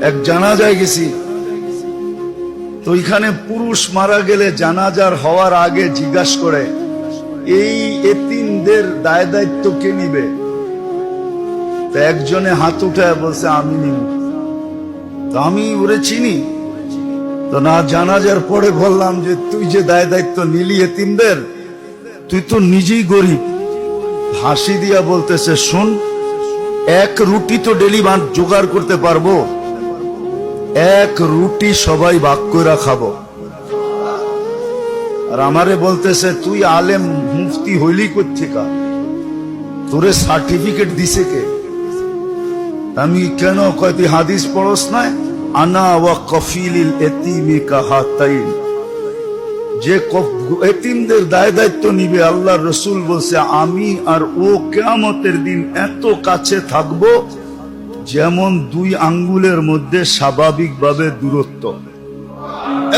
এক জানাজায় গেছি, তো ওইখানে পুরুষ মারা গেলে জানাজার হওয়ার আগে জিজ্ঞাসা করে এই এতিমদের দায় দায়িত্ব কে নিবে? তো একজনে হাত উঠায় বলছে আমি নিব। তো আমি ওরে চিনি, তো না জানাজার পরে বললাম যে তুই যে দায় দায়িত্ব নিলি এতিমদের, তুই তো নিজেই গরিব। হাসি দিয়া বলতেছে শোন, এক রুটি তো ডেলি জোগাড় করতে পারবো, এক রুটি সবাই ভাগ করে খাবো। আর আমারে বলতেছে তুই আলেম মুফতি হইলি কোত্থেকা, তোরে সার্টিফিকেট দিছে কে? আমি কেন কয় তুই হাদিস পড়স না, আনা ওয়া কফিলিল এতিমি কাহাতাইন, যে এতিমদের দায় দায়িত্ব নিবে আল্লাহর রাসূল বলছে আমি আর ও কিয়ামতের দিন এত কাছে থাকবো যেমন দুই আঙ্গুলের মধ্যে স্বাভাবিকভাবে দূরত্ব,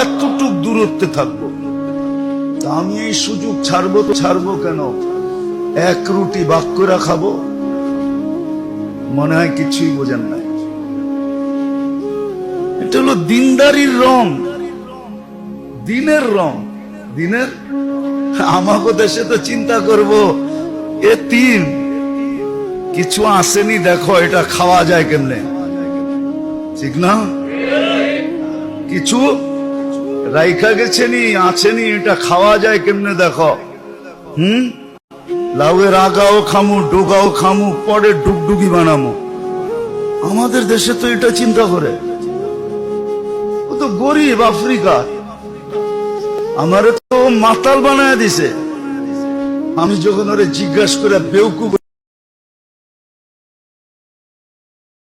এতটুক দূরত্বে থাকবো। তা আমি এই সুযোগ ছাড়বো তো ছাড়বো কেন? এক রুটি ভাগ করে খাবো। মনে হয় কিছুই বোঝেন নাই। এটা হলো দিনদারির রং, দিনের রং, দিনের। আমাকে দেশে তো চিন্তা করব এতিম কিছু আসেনি, দেখো এটা খাওয়া যায় কেমনে, ঠিক না? কিছু রাইখা গেছেনি, আসেনি, এটা খাওয়া যায় কেমনে দেখো। লাউয়ের আগাও খামু, ডোগাও খামু, পরে ডুগডুগি বানামো। আমাদের দেশে তো এটা চিন্তা করে। ও তো গরিব আফ্রিকা, আমারে তো মাতাল বানায় দিছে। আমি যখন ওরে জিজ্ঞাসা করে বেউকুব